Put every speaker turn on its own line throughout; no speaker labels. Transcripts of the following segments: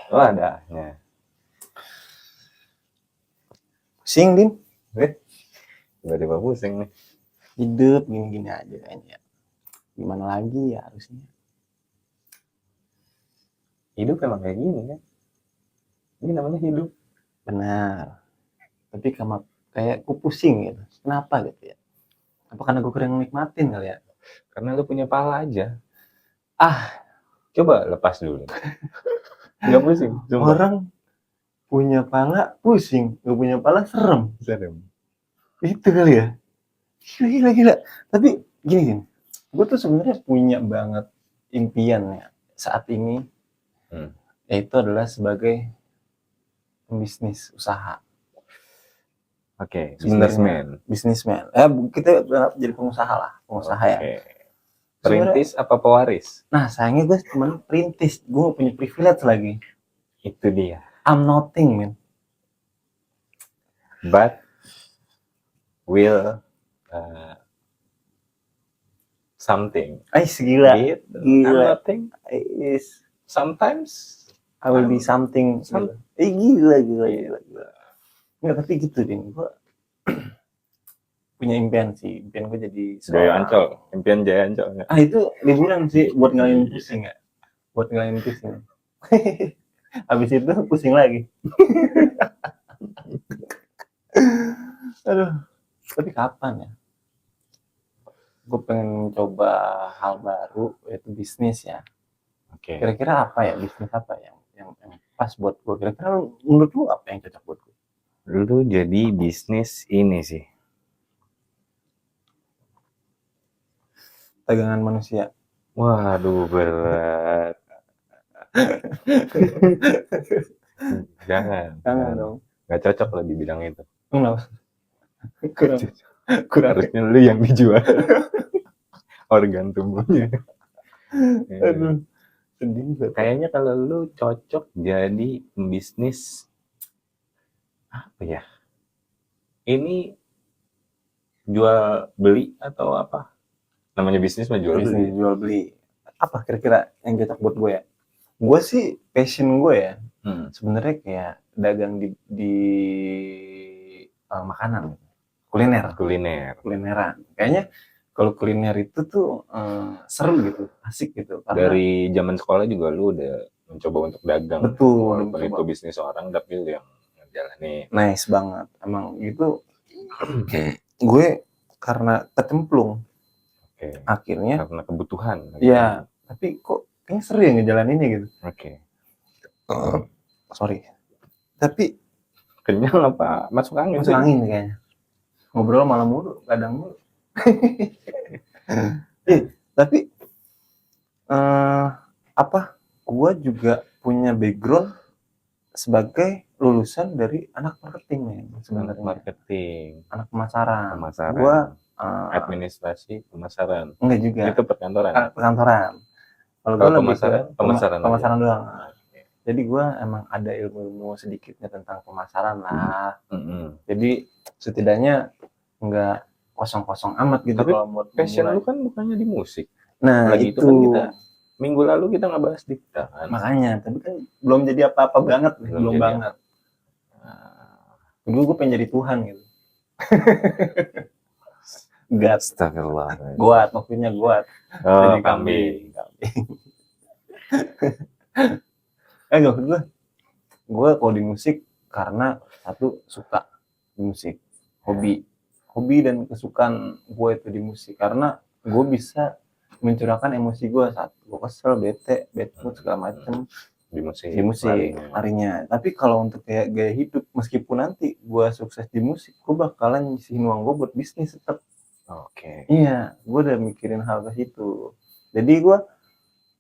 Oh, adanya.
Pusing, Din.
Tiba-tiba pusing nih.
Hidup gini-gini aja kayaknya. Gimana lagi ya harusnya.
Hidup emang kayak gini kan. Ini namanya hidup.
Benar. Tapi kayak ku pusing gitu. Kenapa gitu ya? Apa karena gue kurang nikmatin kali ya?
Karena lu punya pala aja.
Ah,
Coba lepas dulu. Nggak pusing, sumpah.
orang punya pala pusing, gak punya pala serem.
Serem.
Itu kali ya. Gila. Tapi gini, gue tuh sebenarnya punya banget impian ya saat ini, yaitu adalah sebagai pembisnis usaha.
Oke,
Sebenarnya bisnismen. Kita berharap jadi pengusaha lah, pengusaha ya.
Perintis apa pewaris?
Nah, sayangnya gue cuma perintis, gue gak punya privilege lagi.
Itu dia.
I'm nothing, man.
But will something.
Gila.
Gitu.
Gila.
I'm nothing. Sometimes
I will be something. Gila. Nggak, tapi gitu deh. Gue punya impian sih. Impian gue jadi
Jaya Ancol. Impian Jaya Ancol.
Itu liburan sih buat ngalahin pusing ya. Buat ngalahin pusing. Habis itu pusing lagi. Aduh. Tapi kapan ya? Gue pengen coba hal baru, yaitu bisnis ya.
Oke.
Kira-kira apa ya, bisnis apa yang pas buat gue? Kira-kira menurut lu apa yang cocok buat gue?
Lu jadi bisnis ini sih.
Dagangan manusia.
Waduh, berat. Jangan
dong.
Gak cocok lah di bidang itu.
Kenapa?
Kurang. Harusnya lu yang dijual. Organ tubuhnya.
Aduh, sedih.
Kayaknya kalau lu cocok jadi pembisnis apa ya? Ini jual beli atau apa? Namanya bisnis mah jual
beli. Apa kira-kira yang cocok buat gue ya? Gue sih passion gue ya. Sebenarnya kayak dagang di makanan, kulineran. Kayaknya kalau kuliner itu tuh seru gitu, asik gitu.
Karena dari zaman sekolah juga lu udah mencoba untuk dagang.
Betul.
Walaupun itu bisnis orang, tapi lu yang ngejalanin.
Nice banget. Emang itu gue karena kecemplung. Akhirnya.
Karena kebutuhan.
Iya. Tapi kok kayaknya seru ya ngejalaninnya gitu. Sorry. Tapi
kenyang apa masuk angin?
Masuk angin kayaknya. Ngobrol malam mulu, kadang mulu. Tapi gua juga punya background sebagai lulusan dari anak marketing nih sebenarnya. Anak pemasaran. Gua
administrasi pemasaran.
Enggak juga.
Itu perkantoran.
Kalau gua lebih
pemasaran
doang. Jadi gue emang ada ilmu sedikitnya tentang pemasaran lah. Jadi setidaknya nggak kosong-kosong amat gitu.
Tapi kalau passion lu kan bukannya di musik.
Nah
lagi itu kan kita minggu lalu kita nggak bahas dikta kan.
Makanya, tapi kan belum jadi apa-apa banget, belum banget. Dulu gue pengen jadi Tuhan gitu.
Astagfirullah.
Goat, maksudnya goat.
Oh, jadi kambing.
Gue kalau di musik karena satu suka di musik, hobi dan kesukaan gue itu di musik, karena gue bisa mencurahkan emosi gue saat gue kesel, bad mood segala macem
di musik
larinya. Tapi kalau untuk kayak gaya hidup, meskipun nanti gue sukses di musik, gue bakalan nyisihin uang gue buat bisnis tetap. Iya, gue udah mikirin hal ke situ. Jadi gue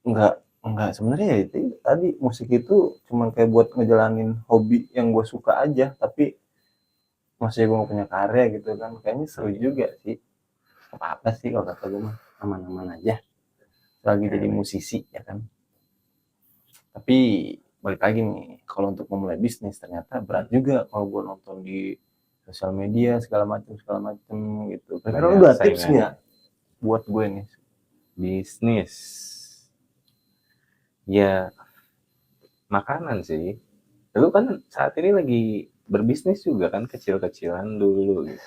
enggak sebenarnya ya itu tadi, musik itu cuma kayak buat ngejalanin hobi yang gue suka aja, tapi masih gue gak punya karya gitu kan. Kayaknya seru juga sih. Apa sih kalau kata gue mah, aman-aman aja lagi jadi musisi ya kan. Tapi balik lagi nih, kalau untuk memulai bisnis ternyata berat juga kalau gue nonton di sosial media segala macam gitu. Kira-kira lu ada tips nggak buat gue nih
bisnis? Ya makanan sih. Lu kan saat ini lagi berbisnis juga kan, kecil-kecilan dulu gitu.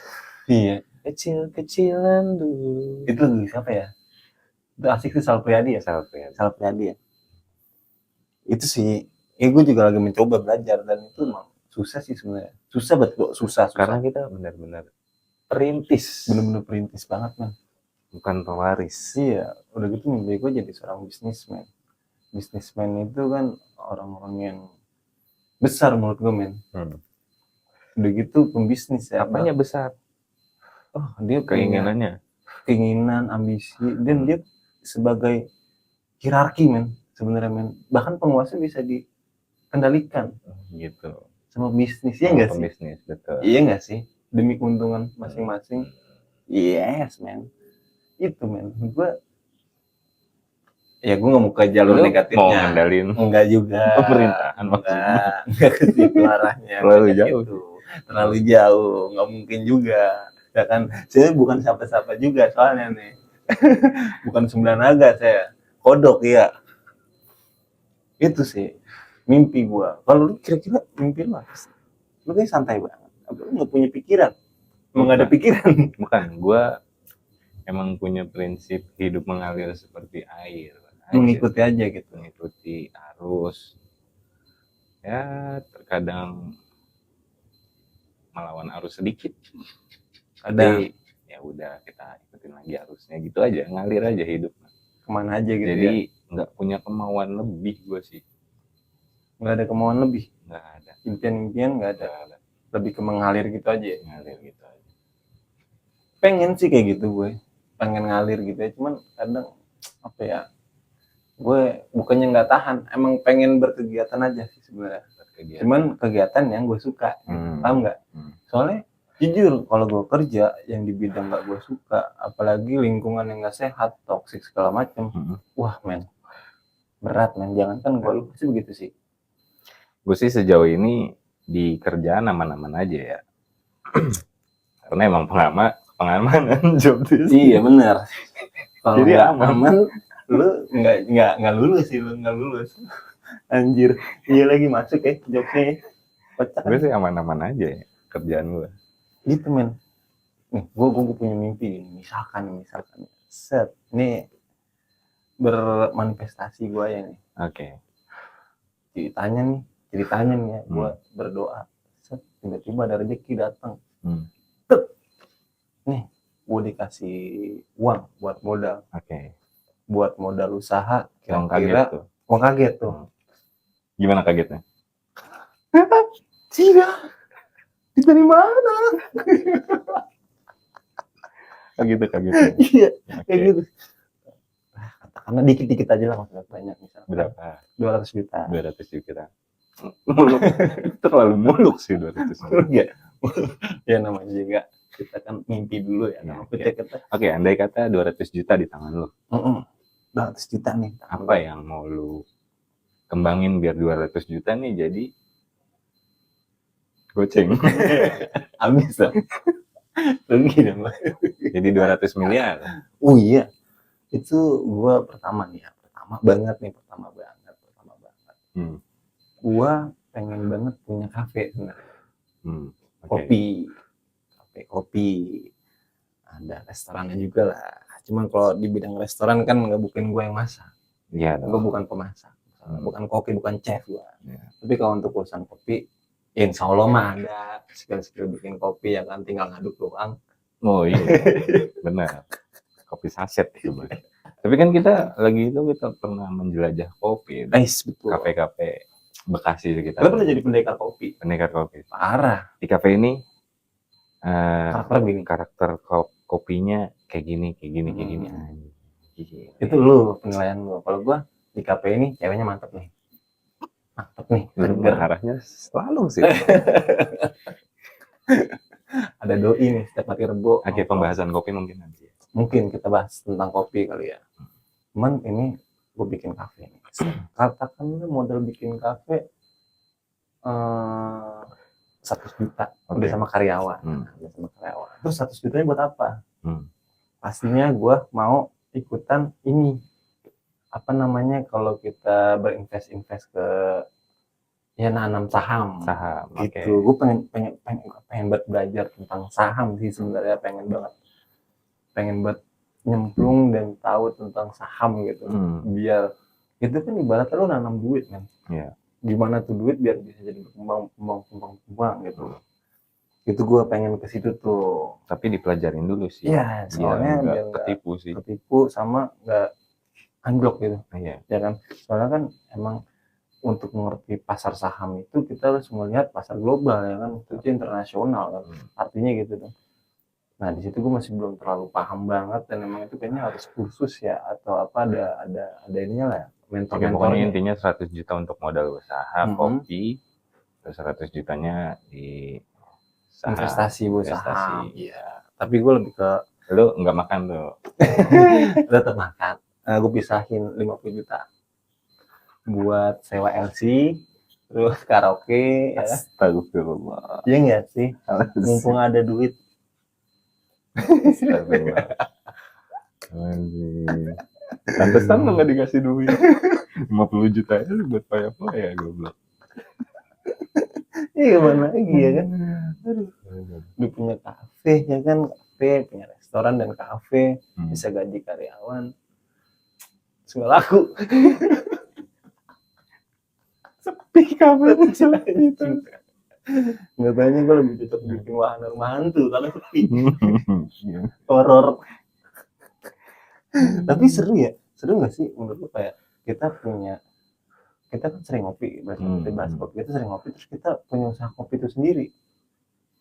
Iya,
Kecil-kecilan dulu.
itu lagu siapa ya? Itu asik sih, Sal Priadi ya?
Sal Priadi.
Sal Priadi ya? Itu sih, gue juga lagi mencoba belajar, dan itu emang susah sih sebenarnya. Susah betul, susah.
Karena kita benar-benar perintis,
Bener-bener perintis banget, man.
bukan pewaris.
Iya, udah gitu mimpi gue jadi seorang bisnismen. Bisnismen itu kan orang-orang yang besar menurut gue, men. Udah gitu pembisnis ya.
Apanya besar?
Oh, dia
Keinginannya.
keinginan, ambisi, dan dia sebagai hierarki, men. Sebenarnya, men. Bahkan penguasa bisa dikendalikan
Gitu.
sama bisnis, ya nggak sih?
Pembisnis, betul.
Iya nggak sih? Demi keuntungan masing-masing. Yes, men. Itu, men. Gue nggak mau ke jalur
Lu
negatifnya.
mau ngendalin
Enggak juga.
pemerintahan maksudnya.
Enggak ke situ arahnya.
Terlalu jauh.
Gitu. Terlalu jauh, nggak mungkin juga. Ya kan, saya bukan siapa-siapa juga soalnya nih. Bukan 9 naga saya. Kodok ya. Itu sih mimpi gua. Kalau lu kira-kira mimpi lu apa sih? Lu kayak santai banget. Lu nggak punya pikiran? Emang nggak ada pikiran?
Bukan, gua emang punya prinsip hidup mengalir seperti air.
Mengikuti aja gitu.
Mengikuti arus. Ya, terkadang melawan arus sedikit. Tapi ya udah, kita ikutin lagi arusnya gitu aja, ngalir aja hidup.
Kemana aja gitu.
Jadi nggak punya kemauan lebih gue sih.
Nggak ada kemauan lebih.
Nggak ada.
Impian-impian nggak ada. Lebih ke mengalir gitu aja.
Ngalir gitu aja.
Pengen sih kayak gitu gue. Pengen ngalir gitu ya. Cuman kadang apa ya? Gue bukannya nggak tahan. Emang pengen berkegiatan aja sih sebenarnya. Cuman kegiatan yang gue suka. Paham nggak? Soalnya jujur kalau gue kerja yang di bidang nggak gue suka, apalagi lingkungan yang nggak sehat, toksik segala macam, wah men, berat men. Jangankan gue, lu pasti begitu sih.
Gue sih sejauh ini di kerjaan aman-aman aja ya. Karena emang pengamanan job desk.
Iya benar. Kalau
jadi
aman, lu nggak lulus sih, lu nggak lulus. Anjir, iya lagi masuk ya jobnya.
Gue sih aman-aman aja ya kerjaan gue.
Gitu men. Nih, gue punya mimpi nih. Misalkan set, ini bermanifestasi gue ya nih.
Oke.
Ceritanya nih ya, gue berdoa. Set, tiba-tiba ada rezeki datang. Nih, gue dikasih uang buat modal.
Oke.
Buat modal usaha.
Kira-kira
uang kaget tuh.
Gimana kagetnya?
Tidak. Dari mana?
Kaget.
Iya, kayak gitu. Katakanlah dikit-dikit aja lah, maksudnya banyak misalnya.
Berapa?
200 juta.
200 juta. Terlalu muluk sih 200 juta.
Ya namanya juga kita kan mimpi dulu ya.
Oke, andai kata 200 juta di tangan lo.
200 juta nih.
Apa yang mau lo kembangin biar 200 juta nih jadi goceng?
Habis lah. Rugi dong.
Jadi 200 miliar.
Oh iya. Itu gua pertama banget. Gua pengen banget punya kafe sebenarnya. Kopi. Ada restorannya juga lah. Cuman kalau di bidang restoran kan nggak bukan gua yang masak.
Iya.
Gua bukan pemasak. Bukan koki, bukan chef gua. Ya. Tapi kalau untuk urusan kopi, ya insya Allah mah ada skill bikin kopi ya kan, tinggal ngaduk doang.
Oh iya, benar. Kopi saset itu. Tapi kan kita pernah menjelajah kopi.
Nice, betul.
Kafe-kafe Bekasi sekitar.
Kita pernah jadi pendekar kopi. Parah.
Di kafe ini
karakter
kopinya kayak gini.
Itu lu penilaian lu. Kalau gua di kafe ini ceweknya mantep nih.
Arahnya selalu sih.
Ada doi nih setiap hari Rebo.
Oke, pembahasan kopi mungkin nanti.
Mungkin kita bahas tentang kopi kali ya. Cuman ini gue bikin kafe nih. Katakan modal bikin kafe 100 juta. Udah sama karyawan. Terus 100 jutanya buat apa? Pastinya gue mau ikutan ini. Apa namanya kalau kita berinvest ke Ya nanam saham.
Saham. Oke.
Gitu. Gue pengen banget belajar tentang saham sih sebenarnya, pengen banget nyemplung dan tahu tentang saham gitu. Biar itu kan ibaratnya lo nanam duit kan.
Iya.
Gimana tuh duit biar bisa jadi berkembang gitu. Itu gue pengen ke situ tuh.
Tapi dipelajarin dulu sih.
Iya, soalnya biar nggak
ketipu sih.
ketipu sama nggak anjlok gitu.
Iya.
Ya kan. Soalnya kan emang untuk mengerti pasar saham itu kita harus melihat pasar global ya kan, itu internasional kan, artinya gitu tuh. Nah di situ gue masih belum terlalu paham banget, dan emang itu kayaknya harus kursus ya atau apa, ada ininya lah, mentor-mentornya.
Pokoknya intinya 100 juta untuk modal usaha kopi, terus 100 jutanya di saham,
investasi buat saham. Iya. Tapi gue lebih ke
lu nggak makan tuh.
tetap makan. Gue pisahin 50 juta buat sewa LC, terus karaoke.
Astagfirullah.
Iya nggak sih? Mumpung ada duit.
Astagfirullah. Anjir. Pantesan lu nggak dikasih duit. 50 juta aja buat paya-paya goblok.
Iya mana lagi ya kan? Udah punya kafe ya kan, punya restoran dan kafe, bisa gaji karyawan, semua laku. Sepi kafe itu. Nggak tanya, gue lebih cocok bikin wahana rumah hantu karena sepi. Horor. Tapi seru ya, seru nggak sih menurut lu kayak kita kan sering ngopi, bahas kopi, kita sering ngopi, terus kita punya usaha kopi itu sendiri.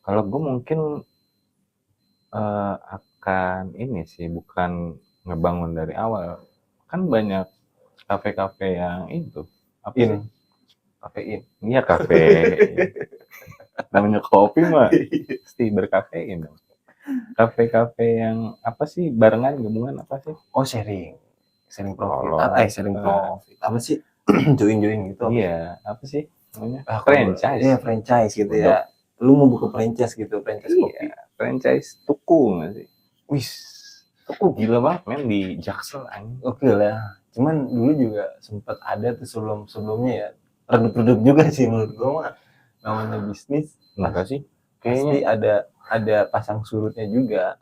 Kalau gue mungkin akan ini sih, bukan ngebangun dari awal. Kan banyak kafe-kafe yang itu apa sih?
Kafein.
Iya kafe. Namanya kopi mah pasti berkafein. Kafe-kafe yang apa sih, barengan gabungan apa sih?
Oh sharing profit. Sharing profit. Apa sih? join gitu.
Iya, apa sih namanya?
Franchise. Iya, franchise gitu ya. Lu mau buka franchise gitu, franchise kopi.
Franchise tuku nggak sih?
Wis, tuku
gila banget men di Jaksel anjing.
Oke lah. Cuman dulu juga sempat ada tuh sebelumnya ya. Redup-redup juga sih menurut gua mah. Namanya bisnis.
Enggak sih?
Pasti ada pasang surutnya juga.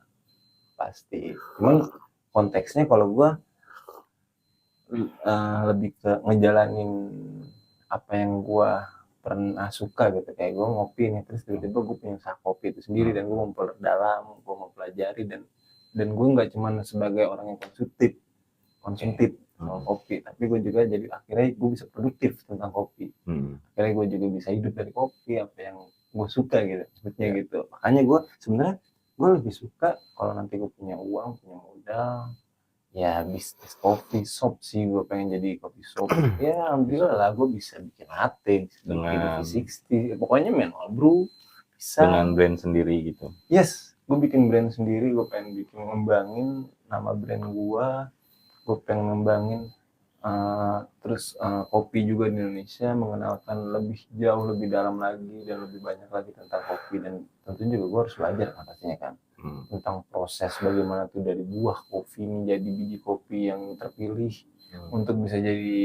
Pasti. Cuman konteksnya kalau gua lebih ke ngejalanin apa yang gua pernah suka gitu, kayak gue ngopi nih, terus tiba-tiba gue punya usaha kopi itu sendiri, dan gue memperdalam, gue mempelajari, dan gue nggak cuma sebagai orang yang konsumtif soal kopi, tapi gue juga jadi akhirnya gue bisa produktif tentang kopi. Akhirnya gue juga bisa hidup dari kopi, apa yang gue suka gitu sebetulnya gitu. Makanya gue sebenarnya lebih suka kalau nanti gue punya uang, punya modal, ya bisnis coffee shop sih. Gue pengen jadi coffee shop. Ya alhamdulillah lah, gue bisa bikin latte, dengan V60, pokoknya manual brew bisa, dengan
brand sendiri gitu.
Yes, gue bikin brand sendiri. Gue pengen ngembangin nama brand gue pengen ngembangin terus kopi juga di Indonesia, mengenalkan lebih jauh, lebih dalam lagi, dan lebih banyak lagi tentang kopi. Dan tentunya juga gue harus belajar kan pastinya kan, tentang proses bagaimana tuh dari buah kopi menjadi biji kopi yang terpilih untuk bisa jadi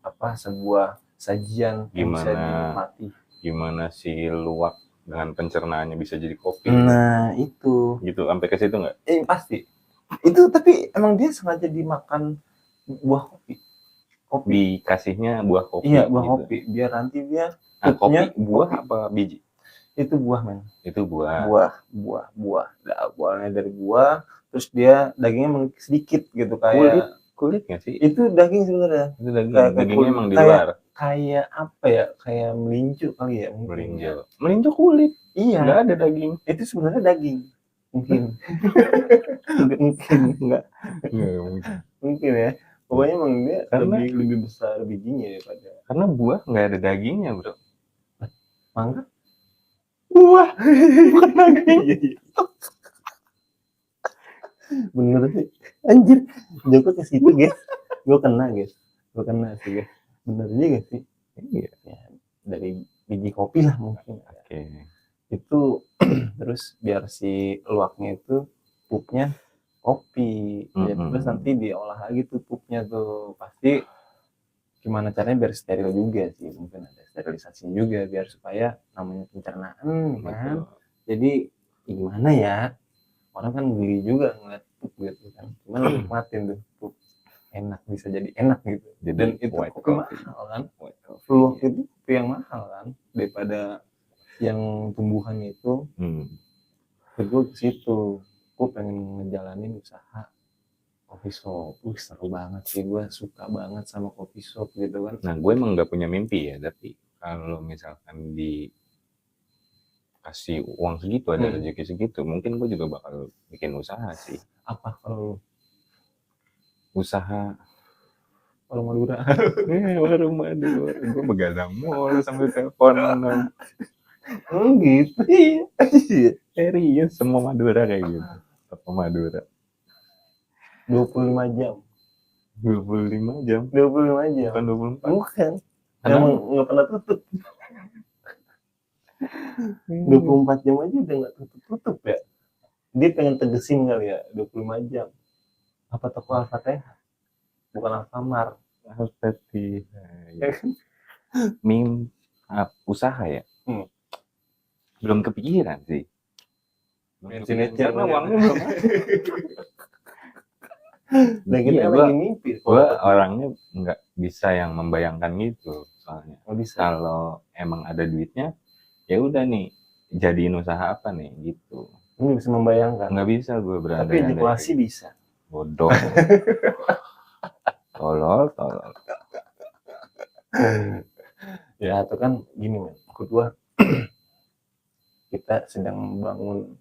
apa, sebuah sajian yang bisa dinikmati.
Gimana si luwak dengan pencernaannya bisa jadi kopi?
Nah itu
gitu, sampai ke situ nggak?
Pasti itu. Tapi emang dia sengaja dimakan buah kopi.
Dikasihnya buah kopi.
Iya, buah gitu. Kopi biar nanti dia
kopi buah kopi. Apa biji?
Itu buah men.
Itu buah.
Awalnya dari buah, terus dia dagingnya sedikit gitu, kayak
kulit nggak sih?
Itu daging sebenarnya.
Itu dagingnya emang di luar.
Kayak apa ya? Kayak melinjo kali ya.
Melinjo kulit.
Iya.
Nggak ada daging.
Itu sebenarnya daging. Mungkin. Mungkin ya. Pokoknya emang dia lebih besar bijinya daripada.
Karena buah nggak ada dagingnya bro.
Mangga?
Buah, bukan daging.
Bener sih. Anjir, Joko ke situ guys. Gue kena sih guys. Bener juga sih.
Iya.
Ya, dari biji kopi lah mungkin.
Oke.
Itu terus biar si luwaknya itu pupnya kopi. Ya, terus nanti diolah lagi tuh pupnya tuh. Pasti gimana caranya biar steril juga sih, mungkin ada sterilisasi juga biar supaya namanya pencernaan kan.
Betul.
Jadi gimana ya, orang kan geli juga ngeliat pup gitu kan, cuman nikmatin tuh enak, bisa jadi enak gitu.
Jadi
Dan itu
white
kopi
coffee.
mahal kan,
White coffee.
dulu waktu itu kopi yang mahal kan daripada yang tumbuhan itu. Gue ke situ, gue pengen ngejalanin usaha coffee shop. Seru banget sih, gue suka banget sama coffee shop gitu kan.
Nah, gue emang nggak punya mimpi ya, tapi kalau misalkan dikasih uang segitu, ada rezeki segitu, mungkin gue juga bakal bikin usaha sih.
Apa kalau
Usaha
warung Madura?
warung Madura. Gue begadang mulu sambil teleponan.
Gitu.
Serius, semua Madura kayak gitu. Toko Madura.
25 jam.
25 jam.
25 jam.
Bukan 24.
Bukan. Emang nggak pernah tutup. 24 jam aja udah nggak tutup ya. Dia pengen tegesin kali ya, 25 jam. Apa toko Al-Fatihah? Bukan Alfamart.
Al-Fatihah. Usaha ya? Belum kepikiran sih.
Karena
uangnya belum.
Dan kita lagi mimpi.
Gue orangnya nggak bisa yang membayangkan gitu soalnya.
Bisa.
Kalau emang ada duitnya, ya udah nih jadiin usaha apa nih gitu.
Ini bisa membayangkan.
Nggak bisa gue berada.
Tapi ejakulasi bisa.
Bodoh. tolol.
Ya itu kan gini men. Maksud gue kita sedang membangun,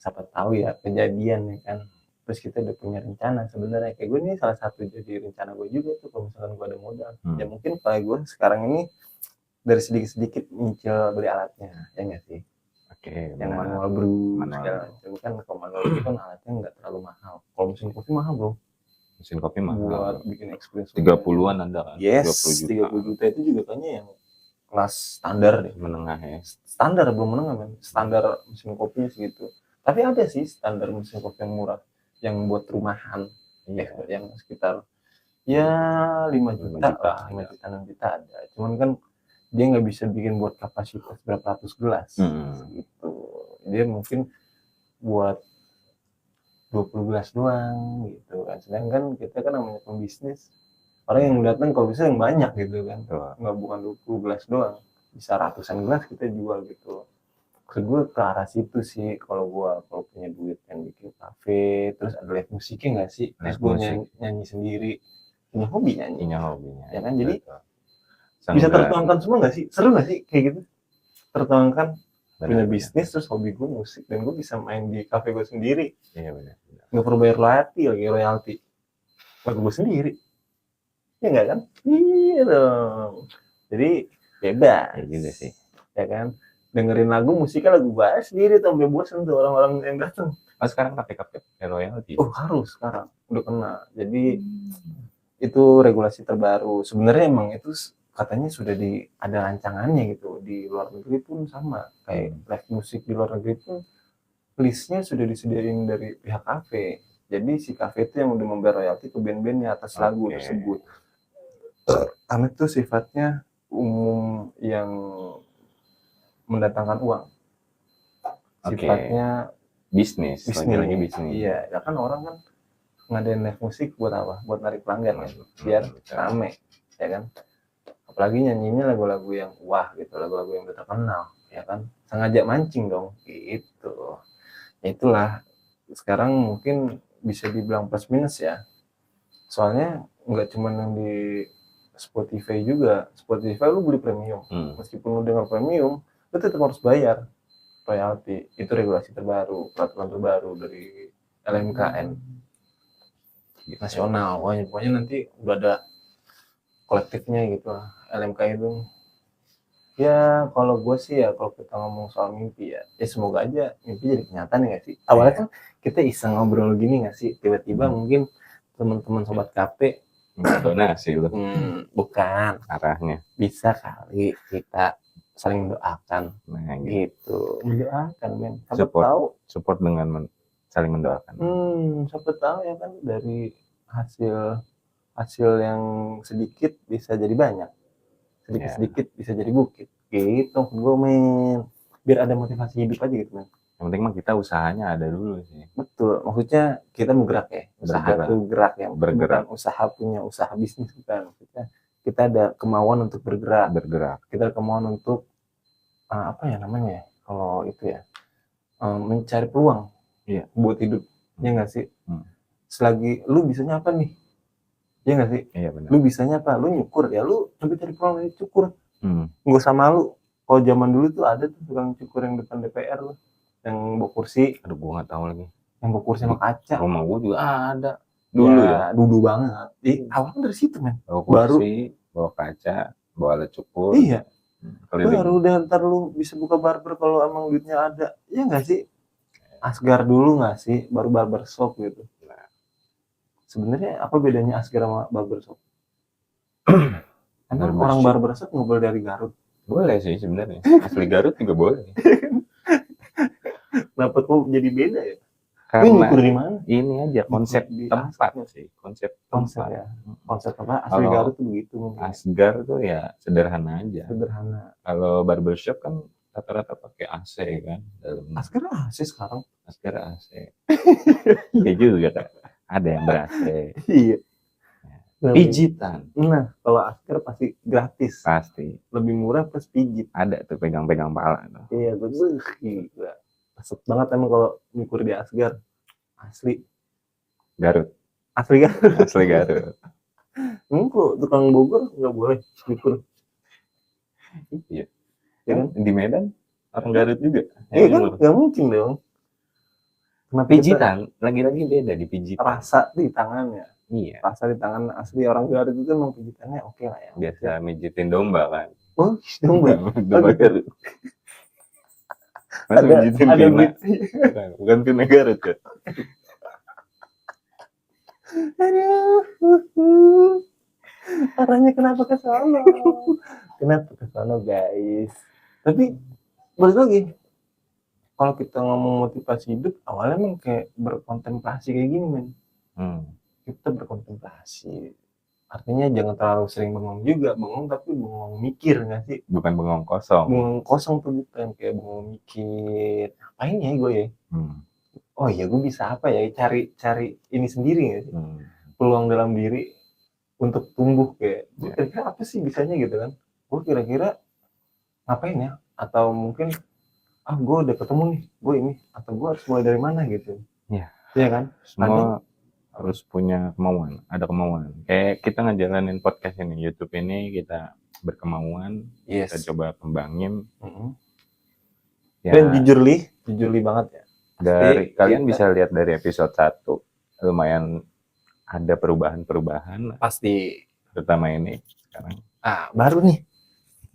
siapa tahu ya kejadian ya kan. Terus kita udah punya rencana sebenarnya. Kayak gue ini salah satu jadi rencana gue juga tuh kalau misalkan gue ada modal. Ya mungkin kayak gue sekarang ini dari sedikit-sedikit nyicil beli alatnya, ya nggak sih?
Oke.
Yang manual brew segala macam kan. Kalau manual brew kan alatnya nggak terlalu mahal. Kalau mesin kopi mahal bro.
Mesin kopi mahal.
Buat bikin experience
30-an ada kan?
Yes, 30 juta itu juga kayaknya yang kelas standar deh.
Menengah ya?
Standar, belum menengah men. Standar mesin kopinya segitu. Tapi ada sih standar mesin kopi yang murah, yang buat rumahan. Yang sekitar ya 5 juta lah, 5 juta 6 juta ada. Cuman kan dia nggak bisa bikin buat kapasitas berapa ratus gelas gitu. Dia mungkin buat 20 gelas doang gitu kan. Sedangkan kita kan namanya pembisnis, orang yang datang kalau bisa yang banyak gitu kan. Nggak bukan 20 gelas doang, bisa ratusan gelas kita jual gitu. Maksud gue ke arah situ sih kalau punya duit yang bikin kafe, terus ada live musiknya nggak sih? Terus gue nyanyi sendiri, punya hobi nyanyi. Ya kan, jadi bisa tertuangkan semua nggak sih? Seru nggak sih kayak gitu? Tertuangkan punya bisnis terus hobi gue musik dan gue bisa main di kafe gue sendiri.
Iya benar.
Nggak perlu bayar royalti lagu gue sendiri. Ya nggak kan? Iya dong. Jadi bebas.
Ya juga sih.
Ya kan? Dengerin musiknya lagu gue sendiri tuh sampai bosan tuh orang-orang yang datang.
Sekarang kafe royalti.
Harus sekarang udah kena. Jadi itu regulasi terbaru. Sebenarnya emang itu katanya sudah ada rancangannya gitu. Di luar negeri pun sama. Kayak live musik di luar negeri pun listnya sudah disediain dari pihak kafe. Jadi si kafe itu yang udah membayar royalti ke band-bandnya atas lagu tersebut. Karena itu sifatnya umum yang mendatangkan uang. Sifatnya bisnis.
Lagi bisnis.
Iya, ya kan orang kan ngadain live musik buat apa? Buat narik pelanggan kan, biar rame, ya kan? Apalagi nyanyinya lagu-lagu yang wah gitu, lagu-lagu yang udah terkenal, ya kan? Sengaja mancing dong, gitu. Itulah sekarang mungkin bisa dibilang plus minus ya. Soalnya nggak cuma yang di Spotify juga. Spotify lu beli premium, meskipun lu dengar premium, lu tetap harus bayar royalti. Itu regulasi terbaru, peraturan terbaru dari LMKN nasional. Pokoknya nanti udah ada kolektifnya gitu lah, LMK itu. Ya kalau gue sih ya, kalau kita ngomong soal mimpi ya semoga aja mimpi jadi kenyataan ya gak sih. Awalnya kan kita iseng ngobrol gini gak sih, tiba-tiba mungkin teman-teman sobat KP
donasi loh.
Bukan
arahnya,
bisa kali kita saling mendoakan gitu. Mendoakan men,
support dengan saling mendoakan.
Siapa tahu ya kan, dari hasil yang sedikit bisa jadi banyak. sedikit-sedikit bisa jadi bukit gitu gue men, biar ada motivasi hidup aja gitu men.
Yang penting mah kita usahanya ada dulu sih.
Betul, maksudnya kita bergerak ya, usaha
Bergerak.
itu gerak ya,
Bergerak.
bukan usaha punya usaha bisnis, bukan. Maksudnya kita ada kemauan untuk bergerak, kita ada kemauan untuk apa ya namanya ya, kalau itu ya mencari peluang buat hidup, ya nggak sih? Selagi lu bisanya apa nih, ya nggak sih?
Iya benar.
Lu bisanya apa? Lu nyukur ya, lu coba cari peluang dari cukur. Nggak usah malu. Kalau zaman dulu tuh ada tuh tukang cukur yang depan DPR loh, yang bawa kursi.
Aduh gua nggak tahu lagi.
Yang bawa kursi sama kaca.
Rumah gua juga ada. Dulu ya.
Dulu banget. Awalnya dari situ men.
Bawa kursi, bawa kaca, bawa alat cukur.
Iya.
Keliling.
Baru udah ntar lu bisa buka barber kalau emang duitnya ada. Iya nggak sih? Asgar dulu nggak sih? Baru barbershop gitu. Sebenarnya apa bedanya Asgar sama barbershop? Emang orang barbershop nggak boleh dari Garut?
Boleh sih sebenarnya. Asli Garut juga boleh.
Kenapa kok jadi beda ya?
Karena
dari mana?
Ini aja konsep di tempat sih, konsep
ya. Konsep apa? Asli Garut tuh begitu.
Asgar tuh ya sederhana aja.
Sederhana.
Kalau barbershop kan rata-rata pakai AC kan dalamnya.
Asgar AC sekarang.
Asgar AC. Iya juga kan. Ada yang ber-AC.
Iya.
Pijitan.
Nah, kalau Asgar pasti gratis.
Pasti.
Lebih murah plus pijit.
Ada tuh pegang-pegang pala tuh.
Iya, betul. Gila. Asep banget emang kalau nyukur di Asgar. Asli.
Garut.
Asli Garut.
Asli Garut.
Kok tukang Bogor nggak boleh nyukur?
Iya.
Ya kan?
Di Medan orang Garut juga.
Iya kan? Nggak mungkin dong.
Kenapa pijitan? Lagi-lagi beda di pijitan.
Rasa di tangannya.
Iya.
Rasa di tangan asli orang Garut itu emang pijitannya oke lah ya.
Biasa mijitin domba kan.
Oh, domba.
Domba Garut. Masa mijitin pina? Bukan pina Garut ya?
Aduh. Arahnya kenapa ke sana? Kenapa ke sana guys? Tapi balik lagi. Kalau kita ngomong motivasi hidup, awalnya emang kayak berkontemplasi kayak gini men. Kita berkontemplasi. Artinya jangan terlalu sering bengong juga, bengong tapi bengong mikir nggak sih?
Bukan bengong kosong.
Bengong kosong tuh bukan, kayak bengong mikir. Ngapain ya gue ya? Oh iya gue bisa apa ya? Cari ini sendiri nggak sih? Peluang dalam diri untuk tumbuh kayak. Gue kira-kira apa sih bisanya gitu kan? Gue kira-kira ngapain ya? Atau mungkin gue udah ketemu nih, gue ini, atau gue harus mulai dari mana gitu? Iya kan?
Semua harus punya kemauan, ada kemauan. Kayak kita ngejalanin podcast ini, YouTube ini kita berkemauan, kita coba kembangin.
Dan jujur li banget ya.
Dari kalian bisa lihat dari episode 1 lumayan ada perubahan-perubahan.
Pasti.
Terutama ini sekarang.
Baru nih.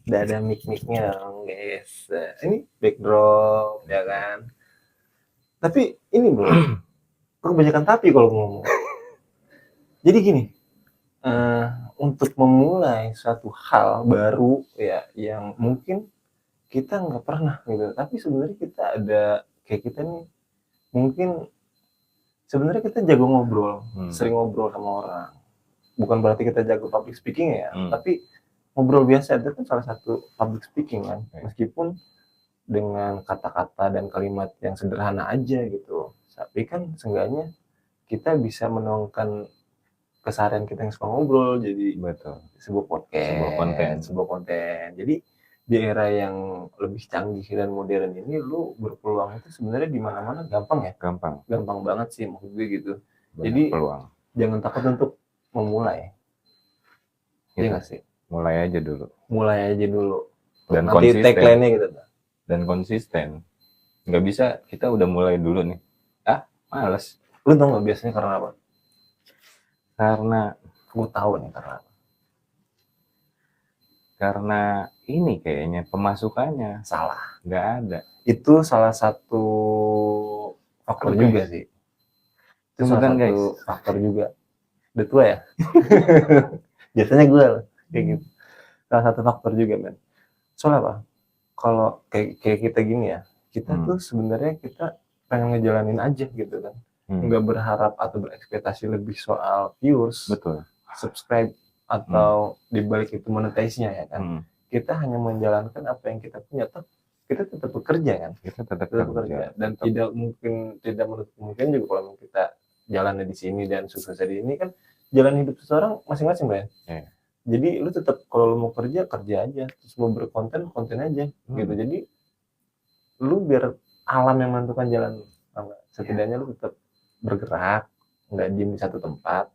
Udah ada mic-micnya dong guys. Ini backdrop ya kan. Tapi ini bro. Kebanyakan tapi kalau ngomong. Jadi gini, untuk memulai suatu hal baru ya yang mungkin kita nggak pernah gitu, tapi sebenarnya kita ada kayak kita nih, mungkin sebenarnya kita jago ngobrol, sering ngobrol sama orang. Bukan berarti kita jago public speaking ya, tapi ngobrol biasa itu kan salah satu public speaking kan, meskipun dengan kata-kata dan kalimat yang sederhana aja gitu. Tapi kan seenggaknya kita bisa menuangkan keseharian kita yang suka ngobrol jadi sebuah podcast, sebuah konten. Jadi di era yang lebih canggih dan modern ini lu berpeluang itu sebenarnya di mana-mana gampang ya? Gampang banget sih maksud gue gitu. Jadi jangan takut untuk memulai. Iya nggak sih?
Mulai aja dulu.
Dan nanti tagline-nya gitu.
Dan konsisten. Nggak bisa kita udah mulai dulu nih. Males.
Lu tau nggak biasanya karena apa?
Karena
gue tahu nih karena apa.
Karena ini kayaknya pemasukannya
salah,
nggak ada.
Itu salah satu faktor juga sih. Itu salah satu faktor juga. Udah tua ya? Biasanya gue kayak gitu. Salah satu faktor juga men. Soalnya apa? Kalau kayak kita gini ya, kita tuh sebenarnya kita pengen ngejalanin aja gitu kan. Nggak berharap atau berekspektasi lebih soal viewers,
betul,
subscribe atau dibalik itu monetize-nya ya kan. Kita hanya menjalankan apa yang kita punya, kita tetap bekerja kan.
Kita tetap
bekerja dan tidak menutup kemungkinan juga kalau kita jalannya di sini dan suksesnya di ini kan, jalan hidup seseorang masing-masing, Bang. Jadi lu tetap kalau lu mau kerja aja, terus mau berkonten aja gitu. Jadi lu biar alam yang menentukan jalan, setidaknya lu tetap bergerak, nggak diem di satu tempat.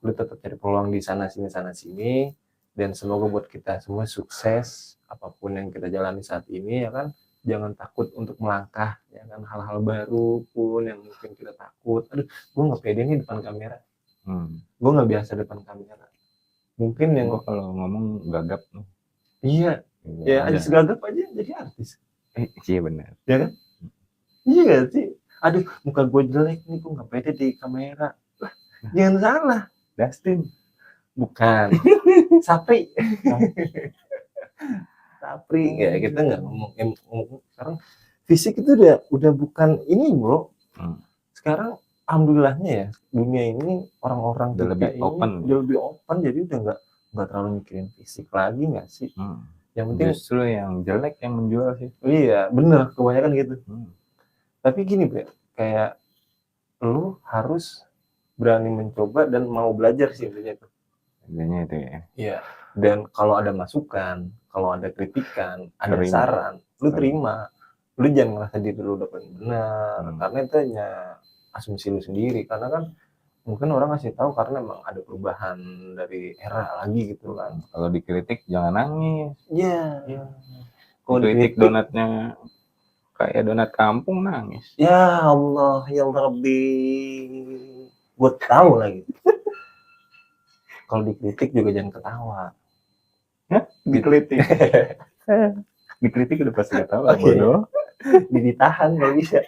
Lu tetap cari peluang di sana sini, dan semoga buat kita semua sukses apapun yang kita jalani saat ini ya kan. Jangan takut untuk melangkah ya kan, hal-hal baru pun yang mungkin kita takut. Aduh, gue nggak pede nih depan kamera, gue nggak biasa depan kamera. Mungkin yang
gue kalau ngomong gagap.
Iya, ya aja segagap aja jadi artis.
Iya benar.
Ya kan? Iya gak sih? Aduh, muka gue jelek nih, gue nggak pede di kamera. Jangan salah.
Dustin.
Bukan. Sapri. Sapri. Ya, kita nggak ngomong sekarang fisik itu udah bukan ini, bro. Sekarang alhamdulillahnya ya, dunia ini orang-orang
udah lebih
open, jadi udah nggak terlalu mikirin fisik lagi nggak sih?
Yang penting justru yang jelek yang menjual sih.
Iya, bener, kebanyakan gitu. Tapi gini, Bre, kayak lu harus berani mencoba dan mau belajar sih intinya itu.
Intinya itu ya.
Iya. Dan kalau ada masukan, kalau ada kritikan, ada saran, lu terima. Lu jangan ngerasa diri lu udah paling benar, karena itu hanya asumsi lu sendiri. Karena kan mungkin orang ngasih tahu karena emang ada perubahan dari era lagi gitu kan.
Kalau dikritik jangan nangis.
Iya.
Kalau dikritik donatnya kayak donat kampung, nangis.
Ya Allah, ya Rabbi. Gue tahu lagi. Kalau dikritik juga jangan ketawa.
Dikritik. Dikritik udah pasti ketawa, bodoh.
Ditahan nggak bisa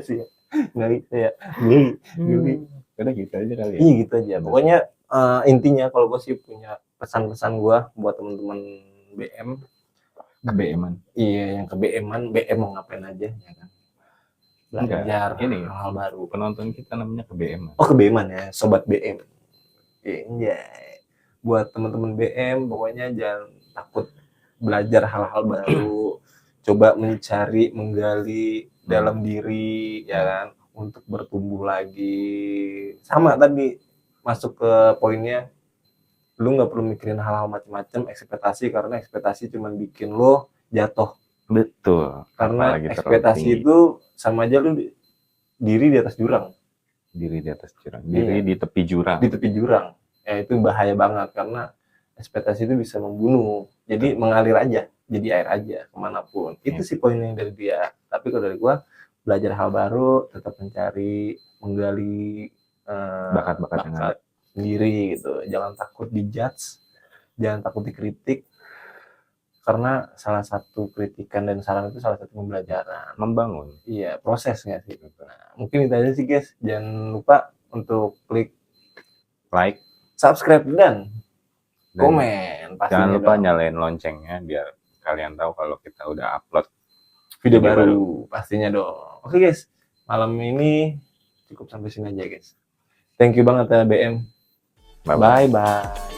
sih. Nggak bisa ya.
Udah gitu aja kali ya.
Iya gitu aja. Pokoknya intinya kalau gue sih punya pesan-pesan gue buat teman-teman BM.
BM-an.
Iya, yang ke BM-an, BM mau ngapain aja ya kan. Belajar
ini
hal baru.
Penonton kita namanya ke BM-an.
Oh, ke BM-an ya, sobat BM. Iya. Buat teman-teman BM pokoknya jangan takut belajar hal-hal baru. Coba mencari, menggali dalam diri ya kan, untuk bertumbuh lagi. Sama tadi masuk ke poinnya, lu nggak perlu mikirin hal-hal macam-macam ekspektasi, karena ekspektasi cuma bikin lo jatuh.
Betul.
Karena ekspektasi itu sama aja lu diri di atas jurang.
Diri di atas jurang. Diri di tepi jurang.
Di tepi jurang. Ya itu bahaya banget karena ekspektasi itu bisa membunuh. Jadi mengalir aja, jadi air aja kemanapun. Itu sih poinnya dari dia. Tapi kalau dari gua, belajar hal baru, tetap mencari, menggali bakat sendiri gitu. Jangan takut dijudge, jangan takut dikritik, karena salah satu kritikan dan saran itu salah satu pembelajaran.
Membangun.
Iya, proses nggak sih? Nah, mungkin itu aja sih guys. Jangan lupa untuk klik
like,
subscribe, dan komen.
Jangan lupa nyalain loncengnya biar kalian tahu kalau kita udah upload
video baru. Pastinya dong. Oke guys, malam ini cukup sampai sini aja guys. Thank you banget ya BM. Bye bye.